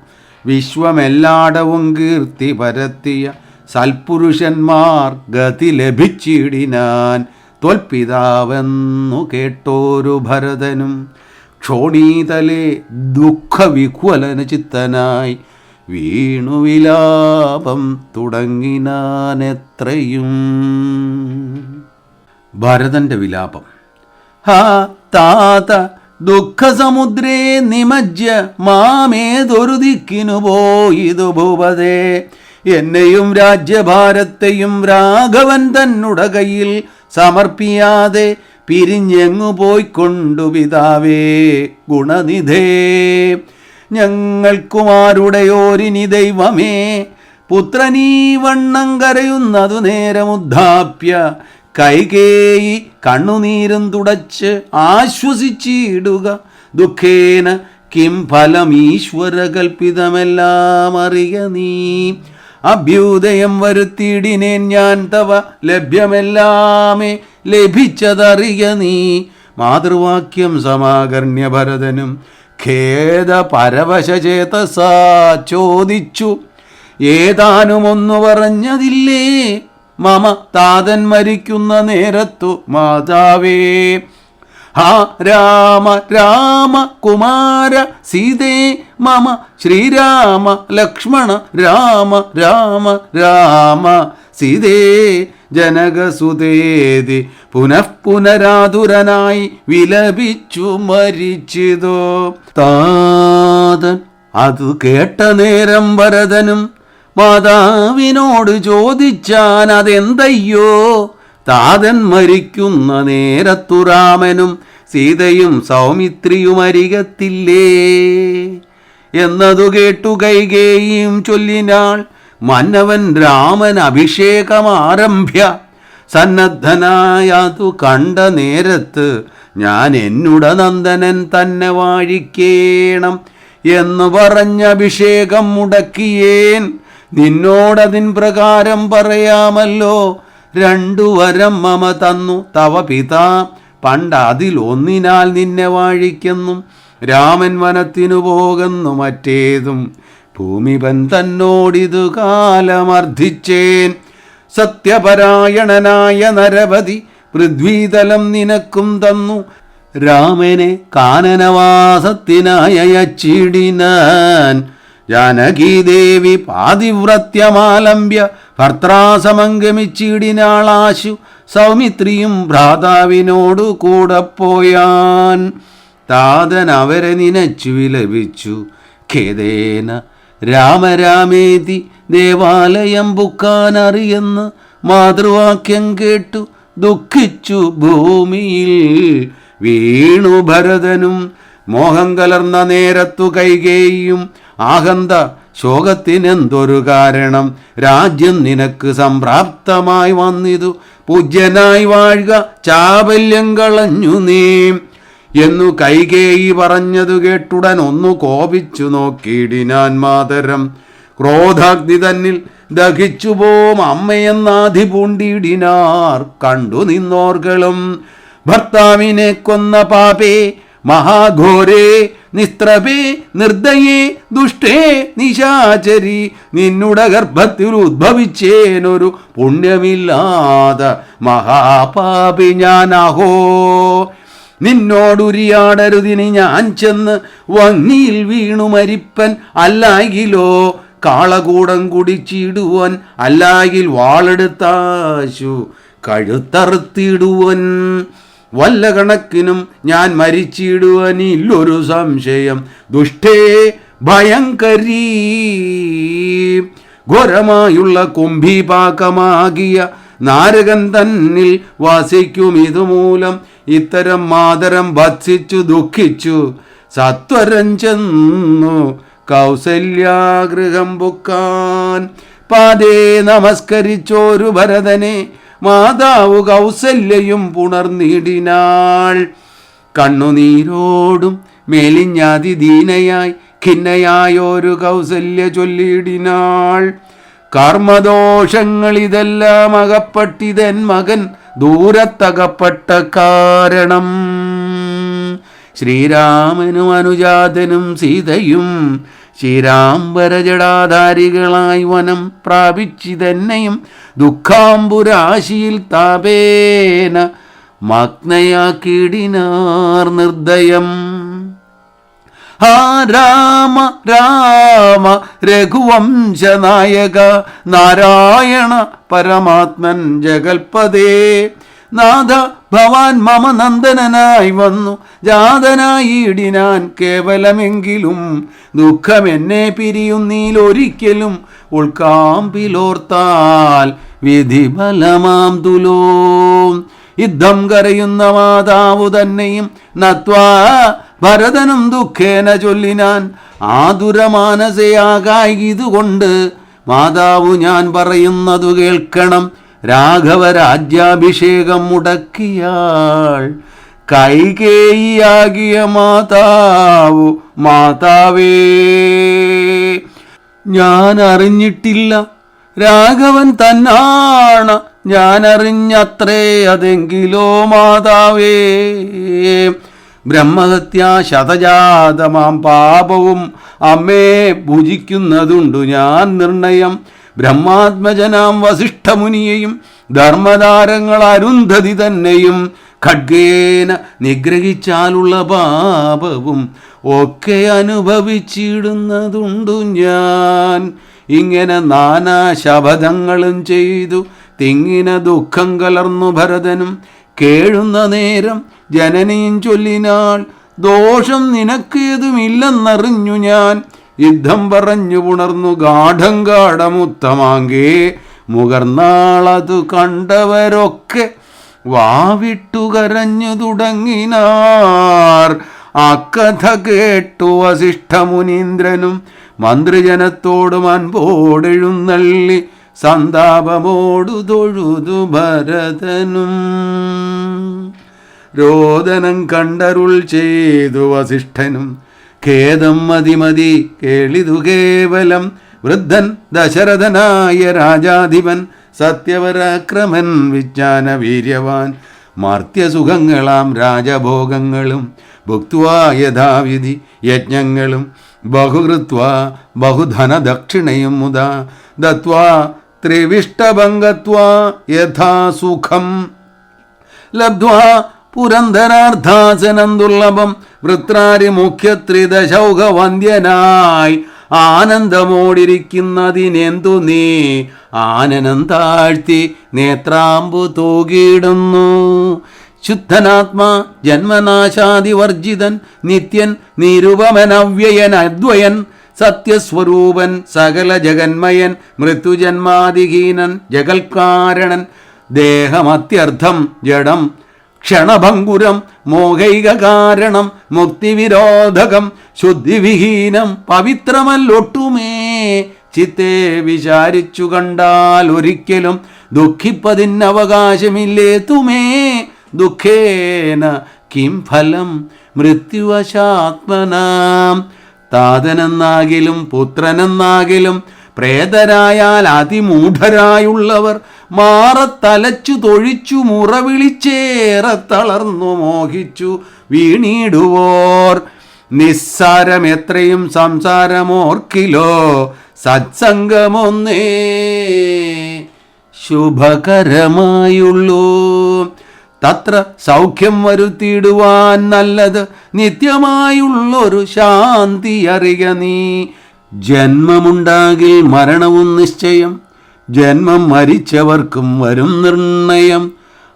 വിശ്വമെല്ലാടവും കീർത്തി പരത്തിയ സൽപുരുഷന്മാർ ഗതി ലഭിച്ചിടിനാൻ. ത്വൽപിതാവെന്നു കേട്ടോരു ഭരതനും ക്ഷോണീതലേ ദുഃഖവിഹ്വലന ചിത്തനായി വീണു വിലാപം തുടങ്ങിനാനെത്രയും. ഭരതന്റെ വിലാപം. ഹാ താത ദുഃഖസമുദ്രേ നിമജ്യ മാമേതൊരു ദിക്കിനു പോയിതു ഭൂപതേ. എന്നെയും രാജ്യഭാരത്തെയും രാഘവൻ തന്നുട കയ്യിൽ സമർപ്പിയാതെ പിരിഞ്ഞെങ്ങു പോയിക്കൊണ്ടു പിതാവേ ഗുണനിധേ. ഞങ്ങൾക്കുമാരുടെയോരിനി ദൈവമേ, പുത്രനീ വണ്ണം കരയുന്നതു നേരമുദ്ധാപ്യ കൈകേയി കണ്ണുനീരും തുടച്ച് ആശ്വസിച്ചിടുക. ദുഃഖേന കിം ഫലം ഈശ്വരകൽപ്പിതമെല്ലാം അറിയ നീ. അഭ്യുദയം വരുത്തിയിടിനേൻ ഞാൻ തവ, ലഭ്യമെല്ലാമേ ലഭിച്ചതറിയ നീ. മാതൃവാക്യം സമാകർണ്യ ഭരതനും ഖേദ പരവശചേതസാ ചോദിച്ചു. ഏതാനുമൊന്നു പറഞ്ഞതില്ലേ മമ താതൻ മരിക്കുന്ന നേരത്തു മാതാവേ. ഹാ രാമ രാമ കുമാര സീതേ മമ ശ്രീരാമ ലക്ഷ്മണ രാമ രാമ രാമ സീതേ ജനകസുതേതി പുനഃപുനരാതുരനായി വിലപിച്ചു മരിച്ചിതോ. താതൻ അതു കേട്ട നേരം ഭരതനും മാതാവിനോട് ചോദിച്ചാൻ അതെന്തയ്യോ. താതൻ മരിക്കുന്ന നേരത്തു രാമനും സീതയും സൗമിത്രിയും അരികത്തില്ലേ എന്നതു കേട്ടു കൈകേയിയും ചൊല്ലിനാൾ. മന്നവൻ രാമൻ അഭിഷേകമാരംഭ്യ സന്നദ്ധനായതു കണ്ട നേരത്ത് ഞാൻ എന്നുട നന്ദനൻ തന്നെ വാഴിക്കേണം എന്നു പറഞ്ഞ അഭിഷേകം മുടക്കിയേൻ. നിന്നോടതിൻ പ്രകാരം പറയാമല്ലോ. 2 വരം മമ തന്നു തവ പിതാ, പണ്ട് അതിലൊന്നിനാൽ നിന്നെ വാഴിക്കുന്നു. രാമൻ വനത്തിനു പോകുന്നു മറ്റേതും ഭൂമിപൻ തന്നോടിതു കാലമർദ്ധിച്ചേൻ. സത്യപരായണനായ നരപതി പൃഥ്വീതലം നിനക്കും തന്നു. രാമനെ കാനനവാസത്തിനായി അയച്ചിടിനാൻ. ജാനകീദേവി പാതിവ്രത്യമാലംബ്യ ഭർത്താസമംഗമിച്ചിടിനാളാശു. സൗമിത്രിയും ഭ്രാതാവിനോടു കൂടെ പോയാൻ. താതൻ അവരെ നിനച്ചു വിലപിച്ചു. ഖേദേന രാമരാമേതി ദേവാലയം പുക്കാനറിയെന്ന് മാതൃവാക്യം കേട്ടു ദുഃഖിച്ചു ഭൂമിയിൽ വീണു ഭരതനും. മോഹം കലർന്ന നേരത്തു കൈകേയിയും ആഹന്ത ശോകത്തിനെന്തൊരു കാരണം. രാജ്യം നിനക്ക് സംപ്രാപ്തമായി വന്നിതു, പൂജ്യനായി വാഴുക, ചാബല്യം കളഞ്ഞു നീ എന്നു കൈകേയി പറഞ്ഞതു കേട്ടുടൻ ഒന്നു കോപിച്ചു നോക്കിയിടിനാൻ മാതരം. ക്രോധാഗ്നി തന്നിൽ ദഹിച്ചു പോം അമ്മയെന്നാധി പൂണ്ടിയിടിനാർ കണ്ടു നിന്നോർകളും. ഭർത്താവിനെ കൊന്ന പാപേ മഹാഘോരേ നിസ്ത്രപേ നിർദ്ദയേ ദുഷ്ടേ നിശാചരി. നിന്നുടെ ഗർഭത്തിൽ ഉദ്ഭവിച്ചേനൊരു പുണ്യമില്ലാത മഹാപാപി ഞാനാഹോ. നിന്നോടുരിയാടരുതിന് ഞാൻ ചെന്ന് വങ്ങിയിൽ വീണു മരിപ്പൻ. അല്ലായിലോ കാളകൂടം കുടിച്ചിടുവൻ, അല്ലായിൽ വാളെടുത്താശു കഴുത്തറുത്തിടുവൻ. വല്ല കണക്കിനും ഞാൻ മരിച്ചിടുവനില്ലൊരു സംശയം. ദുഷ്ടേ ഭയങ്കരീ ഘോരമായുള്ള കുംഭീപാകമാകിയ നാരകൻ തന്നിൽ വസിക്കും ഇതുമൂലം ഇത്തരം മാതരം ഭത്സിച്ചു ദുഃഖിച്ചു സത്വരം ചെന്നു കൗസല്യാഗൃഹം പുക്കാൻ. പാദേ നമസ്കരിച്ചോരു ഭരതനെ മാതാവ് കൗസല്യയും പുണർന്നിടിനാൾ. കണ്ണുനീരോടും മെലിഞ്ഞാതിദീനയായി ഖിന്നയായൊരു കൗസല്യ ചൊല്ലിയിടിനാൾ. കർമ്മദോഷങ്ങളിതെല്ലാം അകപ്പെട്ടിതൻ മകൻ ദൂരത്തകപ്പെട്ട കാരണം. ശ്രീരാമനും അനുജാതനും സീതയും ശ്രീരാംബരജടാധാരികളായി വനം പ്രാപിച്ചിതന്നെയും ദുഃഖാംബുരാശിയിൽ താപേന മഗ്നയാക്കിടിനാർ നിർദ്ദയം. ആ രാമ രാമ രഘുവംശനായക നാരായണ പരമാത്മൻ ജഗൽപദേ. നാഥ ഭവാൻ മമ നന്ദനനായി വന്നു ജാതനായിടിനാൻ കേവലമെങ്കിലും ദുഃഖമെന്നെ പിരിയുന്നീലൊരിക്കലും ഉൾക്കാമ്പിലോർത്താൽ വിധിബലമാം തുലോ. യുദ്ധം കരയുന്ന മാതാവു തന്നെയും നത്വാ ഭരതനും ദുഃഖേന ചൊല്ലിനാൻ. ആതുരമാനസയാകായിതുകൊണ്ട് മാതാവു ഞാൻ പറയുന്നതു കേൾക്കണം. രാഘവരാജ്യാഭിഷേകം മുടക്കിയാൾ കൈകേയിയാകിയ മാതാവു മാതാവേ. ഞാൻ അറിഞ്ഞിട്ടില്ല രാഘവൻ തന്നാണ്, ഞാൻ അറിഞ്ഞത്രേ അതെങ്കിലോ മാതാവേ. ബ്രഹ്മഹത്യാ ശതജാതമാം പാപവും അമ്മേ ഭുജിക്കുന്നതുണ്ടു ഞാൻ നിർണയം. ബ്രഹ്മാത്മജനാം വസിഷ്ഠമുനിയെയും ധർമ്മതാരങ്ങൾ അരുന്ധതി തന്നെയും ഖഡ്ഗേന നിഗ്രഹിച്ചാലുള്ള പാപവും ഒക്കെ അനുഭവിച്ചിടുന്നതുണ്ടു ഞാൻ. ഇങ്ങനെ നാനാ ശപഥങ്ങളും ചെയ്തു തിങ്ങിന ദുഃഖം കലർന്നു ഭരതനും. കേഴുന്ന നേരം ജനനിയും ചൊല്ലിനാൾ, ദോഷം നിനക്കേതുമില്ലെന്നറിഞ്ഞു ഞാൻ. യുദ്ധം പറഞ്ഞു പുണർന്നു ഗാഠം ഗാഠമുത്തമാങ്കേ. മുകർന്നാളതു കണ്ടവരൊക്കെ വാവിട്ടു കരഞ്ഞു തുടങ്ങിനാർ. അക്കഥ കേട്ടു വസിഷ്ഠമുനീന്ദ്രനും മന്ത്രിജനത്തോടും അൻപോടെഴുന്നള്ളി സന്താപമോടു തൊഴുതു ഭരതനും. രോദനം കണ്ടരുൾ ചെയ്തു വസിഷ്ഠനും, ഖേദം മതിമതി കേളിതു കേവലം. വൃദ്ധൻ ദശരഥനായ രാജാധിപൻ സത്യപരാക്രമൻ വിജ്ഞാന വീര്യവാൻ. മാർത്യസുഖങ്ങളാം രാജഭോഗങ്ങളും ഭുക്ത്വാ യഥാവിധി യജ്ഞങ്ങളും ബഹുകൃത്വാ ബഹുധനദക്ഷിണയും മുദാ ദത്വാ ത്രിവിഷ്ടഭംഗത്വാ യഥാസുഖം ലബ്ധ്വാ പുരന്ധരാർത്ഥാസനം ദുർലഭം. വൃത്രാരി മുഖ്യത്രിദശൗഘവന്ദ്യനായി ആനന്ദമോടിരിക്കുന്നതിനെന്തു നീ ആനനം താഴ്ത്തി നേത്രാമ്പു തൂകിയിടുന്നു. ശുദ്ധനാത്മാ ജന്മനാശാദിവർജിതൻ നിത്യൻ നിരുപമനവ്യയൻ അദ്വയൻ സത്യസ്വരൂപൻ സകല ജഗന്മയൻ മൃത്യുജന്മാദിഹീനൻ ജഗൽക്കാരണൻ. ദേഹമത്യർത്ഥം ജഡം ക്ഷണഭംഗുരം മോഹൈക കാരണം മുക്തിവിരോധകം ശുദ്ധിവിഹീനം പവിത്രമല്ലൊട്ടുമേ. ചിത്തെ വിചാരിച്ചു കണ്ടാൽ ഒരിക്കലും ദുഃഖിപ്പതിനവകാശമില്ലേതുമേ. ദുഃഖേന കിം ഫലം മൃത്യുവശാത്മനാം. താതനെന്നാകിലും പുത്രനെന്നാകിലും പ്രേതരായാൽ അതിമൂഢരായുള്ളവർ മാറത്തലച്ചു തൊഴിച്ചു മുറവിളിച്ചേറെ തളർന്നു മോഹിച്ചു വീണിടുവോർ. നിസ്സാരമെത്രയും സംസാരമോർക്കിലോ സത്സംഗമൊന്നേ ശുഭകരമായുള്ളൂ. തത്ര സൗഖ്യം വരുത്തിയിടുവാൻ നല്ലത് നിത്യമായുള്ളൊരു ശാന്തി അറിയ നീ. ജന്മമുണ്ടാകിൽ മരണവും നിശ്ചയം, ജന്മം മരിച്ചവർക്കും വരും നിർണയം.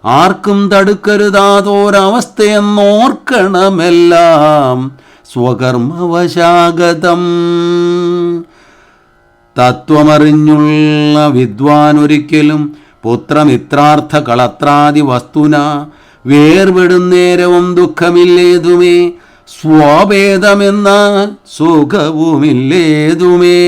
ആർക്കും തടുക്കരുതാതോരവസ്ഥയെന്നോർക്കണമെല്ലാം സ്വകർമ്മവശാഗതം. തത്വമറിഞ്ഞുള്ള വിദ്വാൻ ഒരിക്കലും പുത്രമിത്രാർത്ഥ കളത്രാദി വസ്തുന വേർപെടുന്നേരവും ദുഃഖമില്ലേതുമേ, സ്വഭേദമെന്നാൽ സുഖവുമില്ലേതുമേ.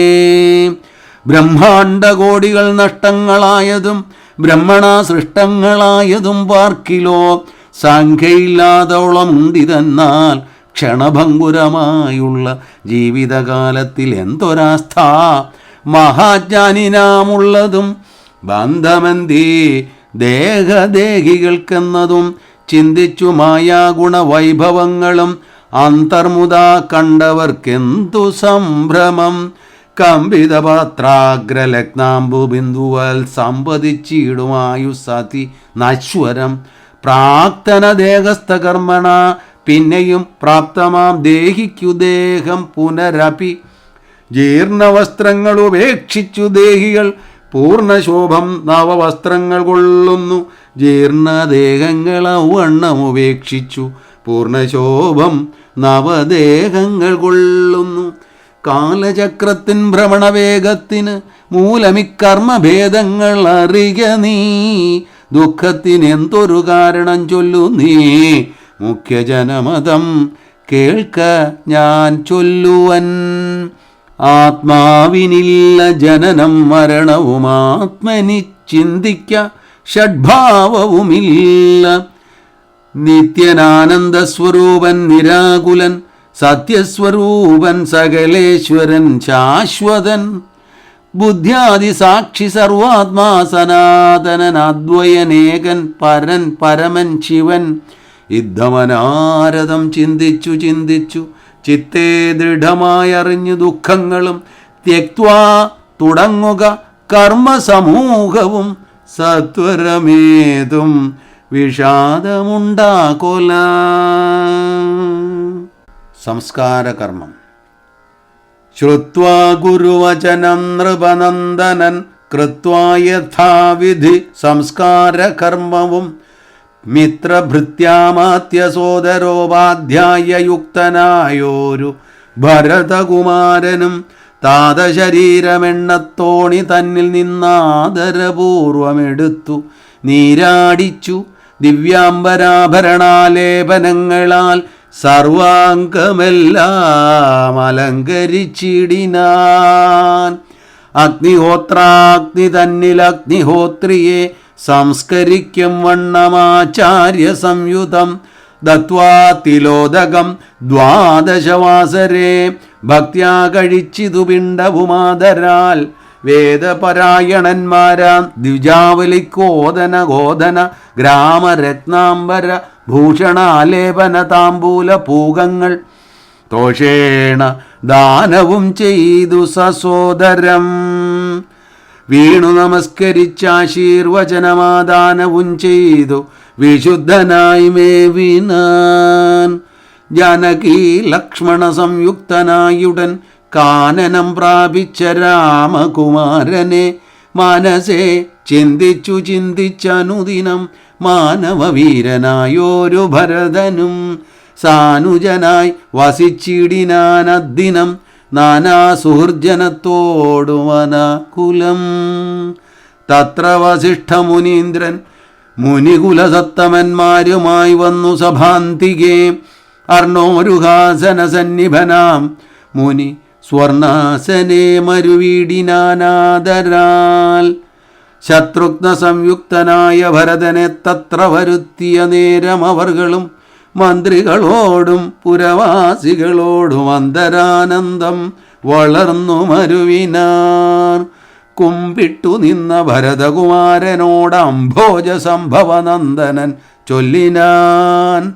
ബ്രഹ്മാണ്ടകോടികൾ നഷ്ടങ്ങളായതും ബ്രഹ്മണ സൃഷ്ടങ്ങളായതും പാർക്കിലോ സംഖ്യയില്ലാതോളമുണ്ടിതെന്നാൽ ക്ഷണഭംഗുരമായുള്ള ജീവിതകാലത്തിൽ എന്തൊരാസ്ഥ മഹാജ്ഞാനിനാമുള്ളതും ബന്ധമെന്തീ ദേഹദേഹികൾക്കെന്നതും ചിന്തിച്ചു മായാഗുണവൈഭവങ്ങളും അന്തർമുദാ കണ്ടവർക്കെന്തു സംഭ്രമം. കമ്പിതപാത്രാഗ്രലഗ്നാംബുബിന്ദുവൽ സമ്പതിച്ചിടുമായുസതി നശ്വരം പ്രാക്തന ദേഹസ്ഥകർമ്മണ പിന്നെയും പ്രാപ്തമാം ദേഹിക്കു ദേഹം പുനരപി. ജീർണവസ്ത്രങ്ങൾ ഉപേക്ഷിച്ചു ദേഹികൾ പൂർണ്ണശോഭം നവവസ്ത്രങ്ങൾ കൊള്ളുന്നു. ജീർണദേഹങ്ങൾ ഔവണ്ണം ഉപേക്ഷിച്ചു പൂർണ്ണശോഭം നവദേഹങ്ങൾ കൊള്ളുന്നു. കാലചക്രത്തിൻ ഭ്രമണവേഗത്തിന് മൂലമിക്കർമ്മഭേദങ്ങൾ അറിക നീ. ദുഃഖത്തിനെന്തൊരു കാരണം ചൊല്ലു നീ, മുഖ്യജനമതം കേൾക്ക ഞാൻ ചൊല്ലുവൻ. ആത്മാവിനില്ല ജനനം മരണവും ആത്മനി ചിന്തിക്ക ഷഡ്ഭാവവുമില്ല. നിത്യനാനന്ദസ്വരൂപൻ നിരാകുലൻ സത്യസ്വരൂപൻ സകലേശ്വരൻ ശാശ്വതൻ. ബുദ്ധ്യാദി സാക്ഷി സർവാത്മാ സനാതനൻ അദ്വയനേകൻ പരൻ പരമൻ ശിവൻ. യുദ്ധമനാരദം ചിന്തിച്ചു ചിന്തിച്ചു ചിത്തേ ദൃഢമായറിഞ്ഞു ദുഃഖങ്ങളും ത്യക്വാ തുടങ്ങുക കർമ്മസമൂഹവും സത്വരമേതും വിഷാദമുണ്ടാകൊല. സംസ്കാരകർമ്മം. ശ്രുത്വാ ഗുരുവചനം നൃപനന്ദനൻ കൃത്വാ യഥാവിധി സംസ്കാരകർമ്മവും മിത്രഭൃത്യാമാത്യസോദരോപാധ്യായയുക്തനായോരു ഭരതകുമാരനും താതശരീരമെണ്ണത്തോണി തന്നിൽ നിന്നാദരപൂർവമെടുത്തു നീരാടിച്ചു ദിവ്യാംബരാഭരണാലേപനങ്ങളാൽ സർവാംഗമെല്ലാം അലങ്കരിച്ചിടിനാൻ. അഗ്നിഹോത്രാഗ്നി തന്നിൽ അഗ്നിഹോത്രിയെ സംസ്കരിക്കും വണ്ണമാചാര്യ സംയുതം ദത്വാ തിലോദകം ദ്വാദശവാസരേ ഭക്ത്യാ കഴിച്ചിതു പിണ്ഡഭുമാതരാൽ. വേദപരായണന്മാരാം ദ്വിജാവലിക്കോദന ഗോദന ഗ്രാമരത്നാംബര ഭൂഷണാലേപന താമ്പൂല പൂകങ്ങൾ തോഷേണ ദാനവും ചെയ്തു സസോദരം. വീണു നമസ്കരിച്ചാശീർവചനമാദാനവും ചെയ്തു വിശുദ്ധനായി മേവിനാൻ. ജാനകി ലക്ഷ്മണ സംയുക്തനായുടൻ കാനനം പ്രാപിച്ച രാമകുമാരനെ മനസ്സെ ചിന്തിച്ചു ചിന്തിച്ചനുദിനം മാനവവീരനായോരു ഭരതനും സാനുജനായി വസിച്ചിടിനാനദ്ദിനം നാനാ സുഹൃജനത്തോടുവനാകുലം. തത്ര വസിഷ്ഠമുനീന്ദ്രൻ മുനികുലസത്തമന്മാരുമായി വന്നു സഭാന്തികേ. അർണോരുഹാസന സന്നിഭനാം മുനി സ്വർണാസനെ മരുവീടിനാനാദരാൽ. ശത്രുഘ്ന സംയുക്തനായ ഭരതനെ തത്ര വരുത്തിയ നേരം അവർകളും മന്ത്രികളോടും പുരവാസികളോടും അന്തരാനന്ദം വളർന്നു മരുവിനാർ. കുമ്പിട്ടു നിന്ന ഭരതകുമാരനോട് അംഭോജ സംഭവനന്ദനൻ ചൊല്ലിനാൻ.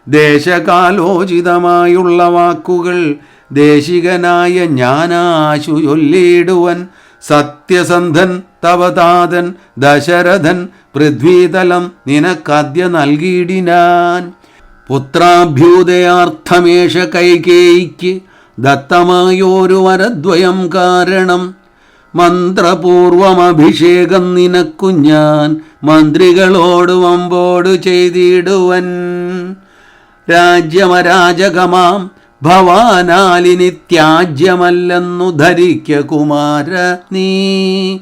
ദേശകാലോചിതമായുള്ള വാക്കുകൾ ദേശികനായ ഞാനാശു ചൊല്ലിടുവൻ. സത്യസന്ധൻ തവതാതൻ ദശരഥൻ പൃഥ്വീതലം നിനക്കദ്യ നൽകിയിടിനാൻ. പുത്രാഭ്യുദയാർത്ഥമേഷ കൈകേയിക്ക് ദത്തമായോരു വരദ്വയം കാരണം. മന്ത്രപൂർവമഭിഷേകം നിനക്കു ഞാൻ മന്ത്രികളോട് വമ്പോട് ചെയ്തിടുവൻ. രാജ്യമരാജകമാം ഭവാനാലിനി ത്യാജ്യമല്ലെന്നു ധരിക്ക കുമാര നീ.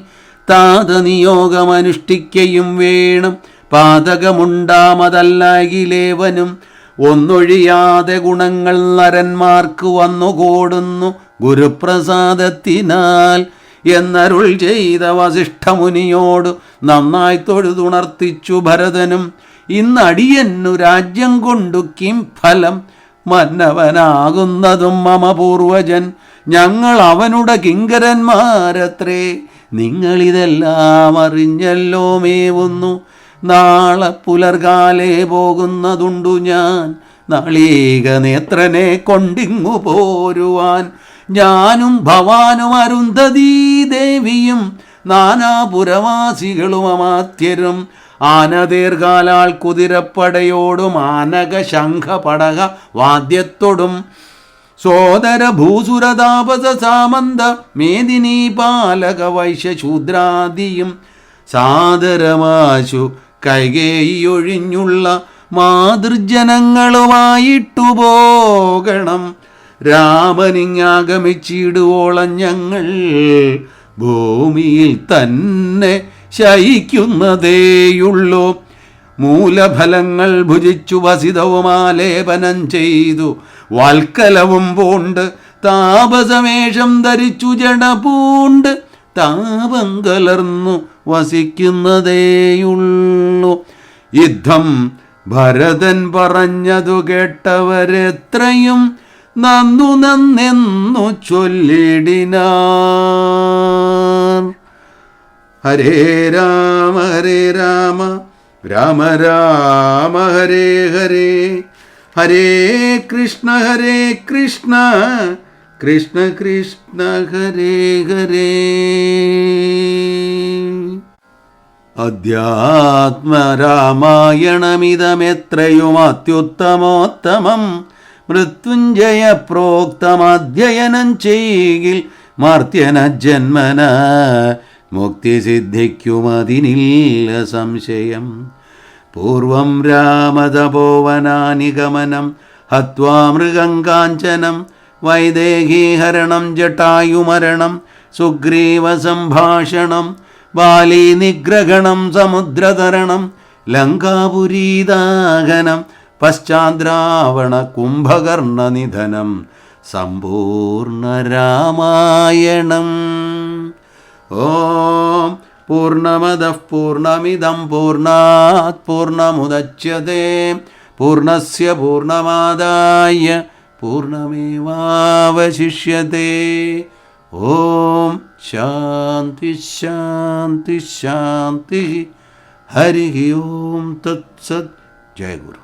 താതനിയോഗമനുഷ്ഠിക്കയും വേണം. പാതകമുണ്ടാമതല്ലാകിലേവനും ഒന്നൊഴിയാതെ ഗുണങ്ങൾ നരന്മാർക്ക് വന്നുകൂടുന്നു ഗുരുപ്രസാദത്തിനാൽ എന്നരുൾ ചെയ്ത വസിഷ്ഠമുനിയോട് നന്നായി തൊഴുതുണർത്തിച്ചു ഭരതനും. ഇന്നടിയന്നു രാജ്യം കൊണ്ടു കിം ഫലം, മന്നവനാകുന്നതും മമ പൂർവജൻ, ഞങ്ങൾ അവനുടെ കിങ്കരന്മാരത്രേ. നിങ്ങളിതെല്ലാം അറിഞ്ഞല്ലോ മേവുന്നു. നാളെ പുലർകാലേ പോകുന്നതുണ്ടു ഞാൻ, നാളീക നേത്രനെ കൊണ്ടിങ്ങു പോരുവാൻ. ഞാനും ഭവാനും അരുന്ധതീ ദേവിയും നാനാപുരവാസികളും അമാത്യരും ആനതീർകാലാൽ കുതിരപ്പടയോടും ആനക ശംഖ പടക വാദ്യത്തോടും സോദര ഭൂസുരതാപസ സാമന്ത മേദിനീ പാലക വൈശ്യശൂദ്രാദിയും സാദരമാശു കൈകേയൊഴിഞ്ഞുള്ള മാതൃജനങ്ങളുമായിട്ടു പോകണം. രാമനിങ്ങാഗമിച്ചിടുവോളം ഞങ്ങൾ ഭൂമിയിൽ തന്നെ ശയിക്കുന്നതേയുള്ളൂ. മൂലഫലങ്ങൾ ഭുജിച്ചു വസിതവുമാലേപനം ചെയ്തു വാൽക്കലവും പൂണ്ട് താപസമേഷം ധരിച്ചു ജട പൂണ്ട് താപം കലർന്നു വസിക്കുന്നതേയുള്ളൂ. യുദ്ധം ഭരതൻ പറഞ്ഞതു കേട്ടവരെത്രയും നന്നു നന്നെന്നു ചൊല്ലിടിനാർ. ഹരേ രാമ രാമ രാമ ഹരേ ഹരേ, ഹരേ കൃഷ്ണ കൃഷ്ണ കൃഷ്ണ ഹരേ ഹരേ. അധ്യാത്മരാമായണമിതമെത്രയും അത്യുത്തമോത്തമം. മൃത്യുഞ്ജയ പ്രോക്തമധ്യയനം ചെയ്യിൽ മർത്യന ജന്മന മുക്തി സിദ്ധിക്കുമതിനില്ല സംശയം. പൂർവം രാമതപോവനാനിഗമനം ഹത്വാ മൃഗം കാഞ്ചനം വൈദേഹീഹരണം ജടായുമരണം സുഗ്രീവ സംഭാഷണം ബാലീ നിഗ്രഹണം സമുദ്രതരണം ലങ്കാപുരീദാഹനം പശ്ചാദ്രാവണ കുംഭകർണ നിധനം സമ്പൂർണ്ണ രാമായണം. ഓം പൂർണ്ണമദഃ പൂർണ്ണമിദം പൂർണ്ണാത് പൂർണ്ണമുദച്യതേ പൂർണ്ണസ്യ പൂർണ്ണമാദായ പൂർണ്ണമേവാവശിഷ്യതേ. ഓം ശാന്തി ശാന്തി ശാന്തി. ഹരി ഓം തത്സത്. ജയ ഗുരു.